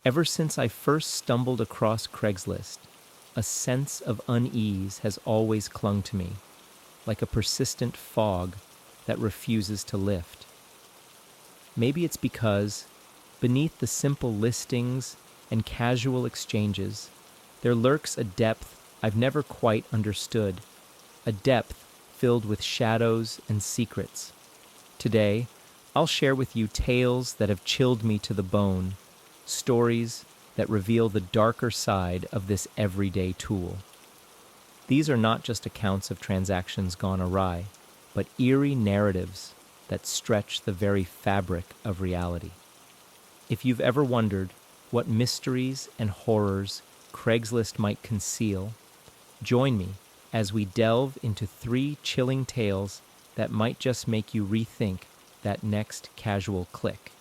Ever since I first stumbled across Craigslist, a sense of unease has always clung to me, like a persistent fog that refuses to lift. Maybe it's because, beneath the simple listings and casual exchanges, there lurks a depth I've never quite understood, a depth filled with shadows and secrets. Today, I'll share with you tales that have chilled me to the bone, stories that reveal the darker side of this everyday tool. These are not just accounts of transactions gone awry, but eerie narratives that stretch the very fabric of reality. If you've ever wondered what mysteries and horrors Craigslist might conceal, join me as we delve into 3 chilling tales that might just make you rethink that next casual click.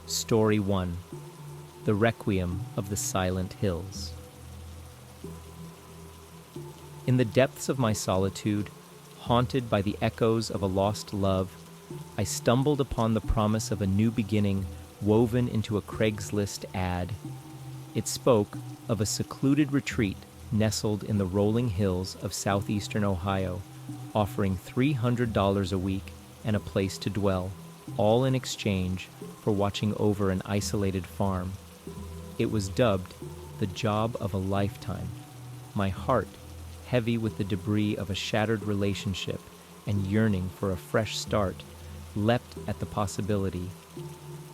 Story 1: The Requiem of the Silent Hills. In the depths of my solitude, haunted by the echoes of a lost love, I stumbled upon the promise of a new beginning woven into a Craigslist ad. It spoke of a secluded retreat nestled in the rolling hills of southeastern Ohio, offering $300 a week and a place to dwell, all in exchange for watching over an isolated farm. It was dubbed the job of a lifetime. My heart, heavy with the debris of a shattered relationship and yearning for a fresh start, leapt at the possibility.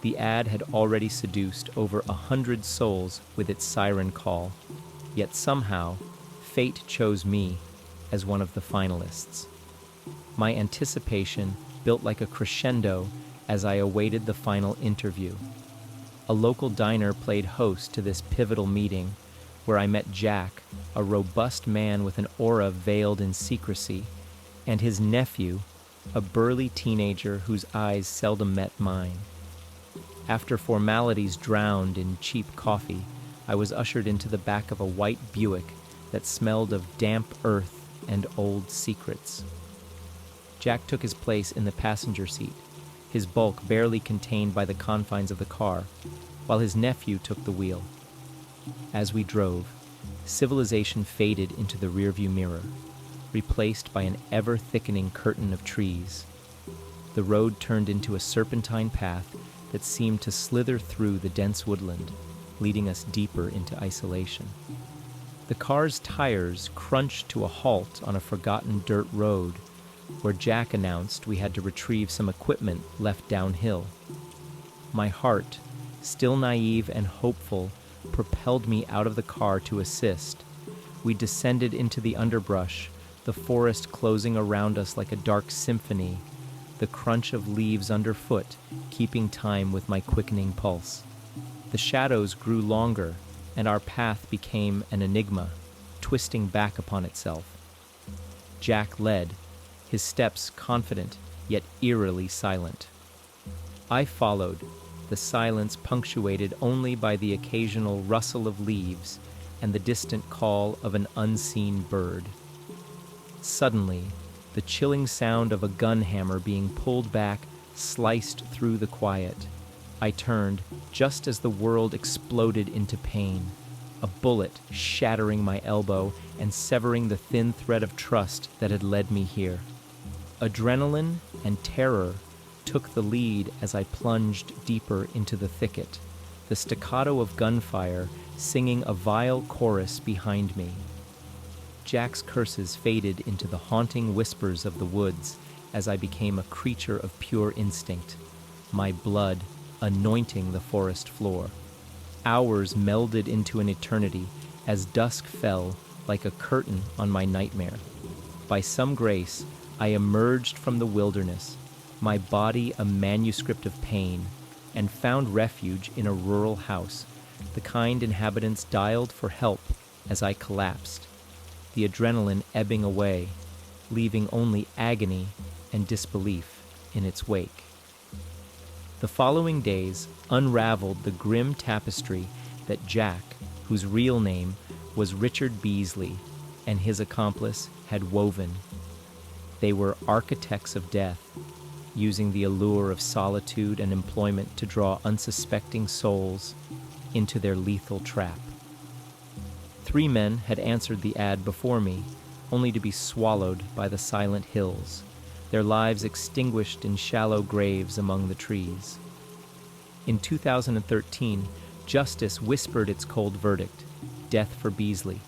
The ad had already seduced over 100 souls with its siren call, yet somehow, fate chose me as one of the finalists. My anticipation built like a crescendo as I awaited the final interview. A local diner played host to this pivotal meeting, where I met Jack, a robust man with an aura veiled in secrecy, and his nephew, a burly teenager whose eyes seldom met mine. After formalities drowned in cheap coffee, I was ushered into the back of a white Buick that smelled of damp earth and old secrets. Jack took his place in the passenger seat, his bulk barely contained by the confines of the car, while his nephew took the wheel. As we drove, civilization faded into the rearview mirror, replaced by an ever-thickening curtain of trees. The road turned into a serpentine path that seemed to slither through the dense woodland, leading us deeper into isolation. The car's tires crunched to a halt on a forgotten dirt road, where Jack announced we had to retrieve some equipment left downhill. My heart, still naive and hopeful, propelled me out of the car to assist. We descended into the underbrush, the forest closing around us like a dark symphony, the crunch of leaves underfoot keeping time with my quickening pulse. The shadows grew longer, and our path became an enigma, twisting back upon itself. Jack led, his steps confident yet eerily silent. I followed, the silence punctuated only by the occasional rustle of leaves and the distant call of an unseen bird. Suddenly, the chilling sound of a gun hammer being pulled back sliced through the quiet. I turned just as the world exploded into pain, a bullet shattering my elbow and severing the thin thread of trust that had led me here. Adrenaline and terror took the lead as I plunged deeper into the thicket, the staccato of gunfire singing a vile chorus behind me. Jack's curses faded into the haunting whispers of the woods as I became a creature of pure instinct, my blood anointing the forest floor. Hours melded into an eternity as dusk fell like a curtain on my nightmare. By some grace, I emerged from the wilderness, my body a manuscript of pain, and found refuge in a rural house, the kind inhabitants dialed for help as I collapsed, the adrenaline ebbing away, leaving only agony and disbelief in its wake. The following days unraveled the grim tapestry that Jack, whose real name was Richard Beasley, and his accomplice had woven. They were architects of death, using the allure of solitude and employment to draw unsuspecting souls into their lethal trap. 3 men had answered the ad before me, only to be swallowed by the silent hills, their lives extinguished in shallow graves among the trees. In 2013, justice whispered its cold verdict: death for Beasley,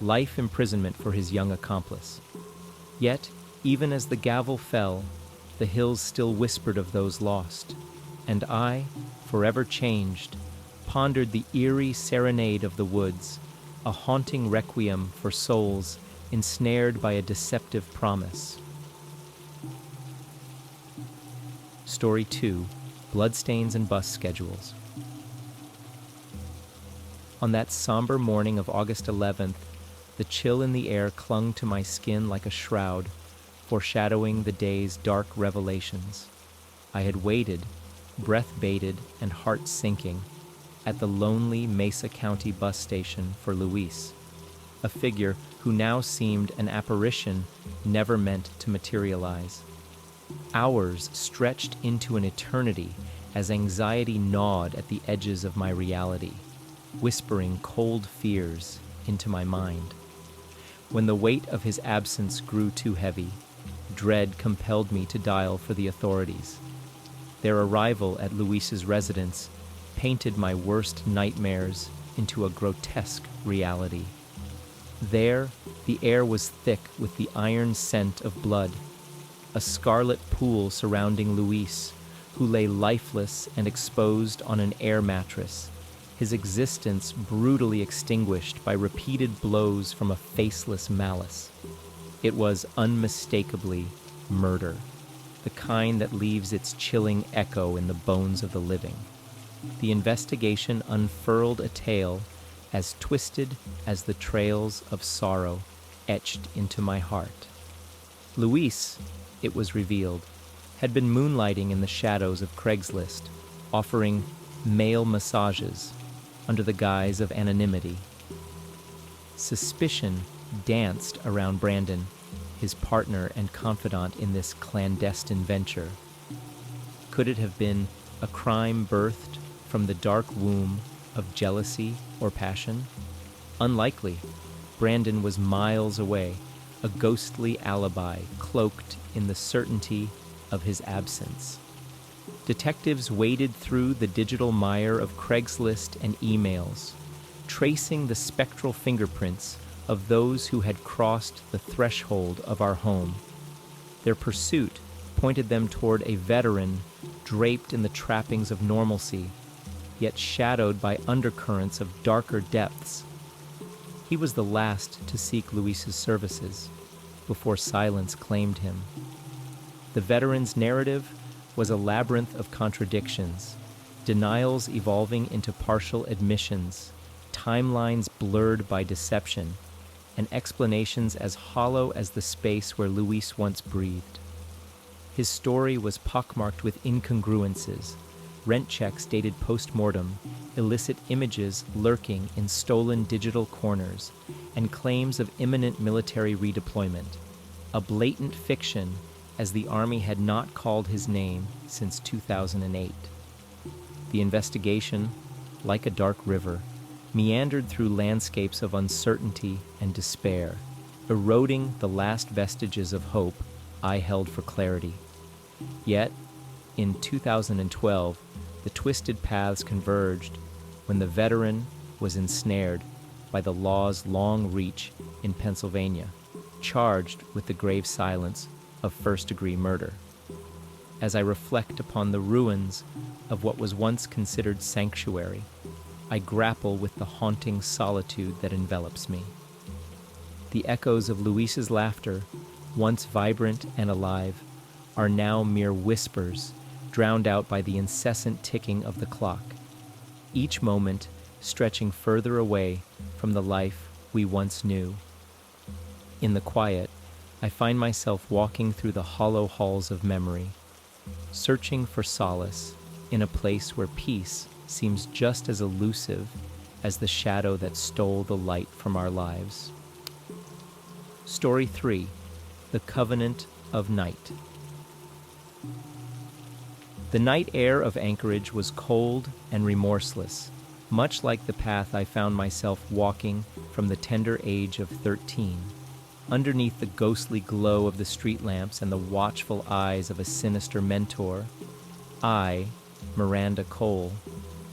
life imprisonment for his young accomplice. Yet, even as the gavel fell, the hills still whispered of those lost, and I, forever changed, pondered the eerie serenade of the woods, a haunting requiem for souls ensnared by a deceptive promise. Story 2: Bloodstains and Bus Schedules. On that somber morning of August 11th, the chill in the air clung to my skin like a shroud, foreshadowing the day's dark revelations. I had waited, breath-bated and heart-sinking, at the lonely Mesa County bus station for Luis, a figure who now seemed an apparition never meant to materialize. Hours stretched into an eternity as anxiety gnawed at the edges of my reality, whispering cold fears into my mind. When the weight of his absence grew too heavy, dread compelled me to dial for the authorities. Their arrival at Luis's residence painted my worst nightmares into a grotesque reality. There, the air was thick with the iron scent of blood, a scarlet pool surrounding Luis, who lay lifeless and exposed on an air mattress, his existence brutally extinguished by repeated blows from a faceless malice. It was unmistakably murder, the kind that leaves its chilling echo in the bones of the living. The investigation unfurled a tale as twisted as the trails of sorrow etched into my heart. Luis, it was revealed, had been moonlighting in the shadows of Craigslist, offering male massages under the guise of anonymity. Suspicion danced around Brandon, his partner and confidant in this clandestine venture. Could it have been a crime birthed from the dark womb of jealousy or passion? Unlikely. Brandon was miles away, a ghostly alibi cloaked in the certainty of his absence. Detectives waded through the digital mire of Craigslist and emails, tracing the spectral fingerprints of those who had crossed the threshold of our home. Their pursuit pointed them toward a veteran draped in the trappings of normalcy, yet shadowed by undercurrents of darker depths. He was the last to seek Luis's services, before silence claimed him. The veteran's narrative was a labyrinth of contradictions, denials evolving into partial admissions, timelines blurred by deception, and explanations as hollow as the space where Luis once breathed. His story was pockmarked with incongruences, rent checks dated post-mortem, illicit images lurking in stolen digital corners, and claims of imminent military redeployment, a blatant fiction as the Army had not called his name since 2008. The investigation, like a dark river, meandered through landscapes of uncertainty and despair, eroding the last vestiges of hope I held for clarity. Yet, in 2012, the twisted paths converged when the veteran was ensnared by the law's long reach in Pennsylvania, charged with the grave silence of first-degree murder. As I reflect upon the ruins of what was once considered sanctuary, I grapple with the haunting solitude that envelops me. The echoes of Luis's laughter, once vibrant and alive, are now mere whispers, drowned out by the incessant ticking of the clock, each moment stretching further away from the life we once knew. In the quiet, I find myself walking through the hollow halls of memory, searching for solace in a place where peace seems just as elusive as the shadow that stole the light from our lives. Story 3: The Covenant of Night. The night air of Anchorage was cold and remorseless, much like the path I found myself walking from the tender age of 13. Underneath the ghostly glow of the street lamps and the watchful eyes of a sinister mentor, I, Miranda Cole,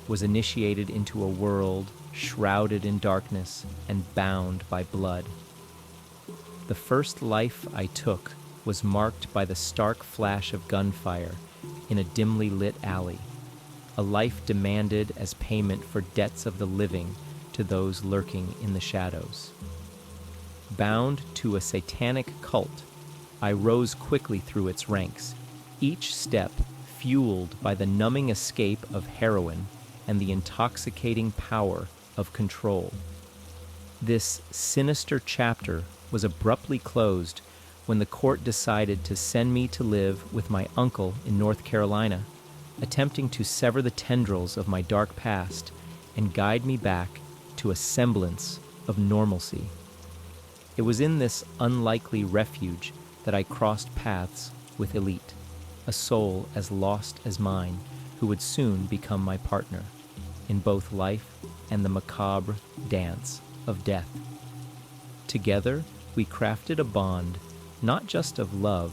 was initiated into a world shrouded in darkness and bound by blood. The first life I took was marked by the stark flash of gunfire in a dimly lit alley, a life demanded as payment for debts of the living to those lurking in the shadows. Bound to a satanic cult, I rose quickly through its ranks, each step fueled by the numbing escape of heroin and the intoxicating power of control. This sinister chapter was abruptly closed when the court decided to send me to live with my uncle in North Carolina, attempting to sever the tendrils of my dark past and guide me back to a semblance of normalcy. It was in this unlikely refuge that I crossed paths with Elite, a soul as lost as mine who would soon become my partner in both life and the macabre dance of death. Together, we crafted a bond not just of love,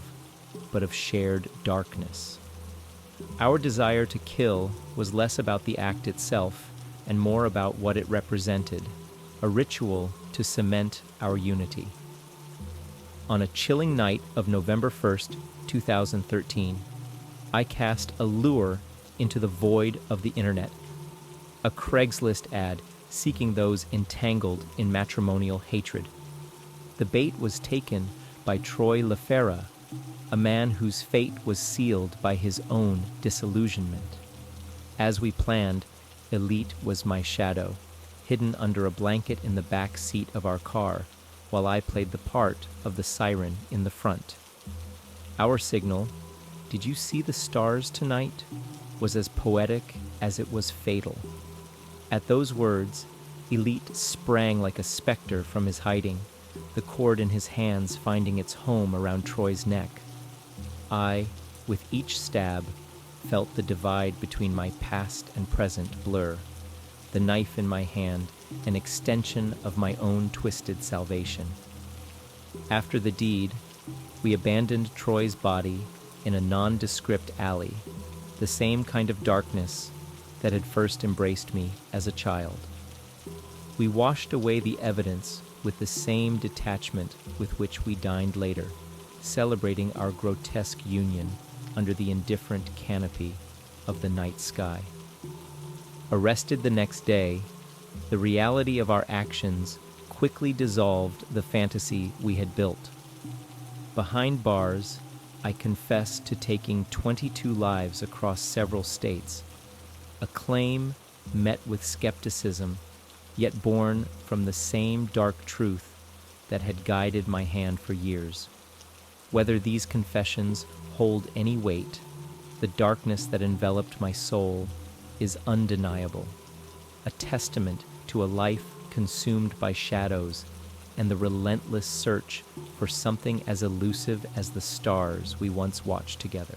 but of shared darkness. Our desire to kill was less about the act itself and more about what it represented, a ritual to cement our unity. On a chilling night of November 1st, 2013, I cast a lure into the void of the internet, a Craigslist ad seeking those entangled in matrimonial hatred. The bait was taken by Troy LaFera, a man whose fate was sealed by his own disillusionment. As we planned, Elite was my shadow, hidden under a blanket in the back seat of our car, while I played the part of the siren in the front. Our signal, "Did you see the stars tonight?" was as poetic as it was fatal. At those words, Elite sprang like a specter from his hiding, the cord in his hands finding its home around Troy's neck. I, with each stab, felt the divide between my past and present blur, the knife in my hand an extension of my own twisted salvation. After the deed, we abandoned Troy's body in a nondescript alley, the same kind of darkness that had first embraced me as a child. We washed away the evidence with the same detachment with which we dined later, celebrating our grotesque union under the indifferent canopy of the night sky. Arrested the next day, the reality of our actions quickly dissolved the fantasy we had built. Behind bars, I confessed to taking 22 lives across several states, a claim met with skepticism, yet born from the same dark truth that had guided my hand for years. Whether these confessions hold any weight, the darkness that enveloped my soul is undeniable, a testament to a life consumed by shadows and the relentless search for something as elusive as the stars we once watched together.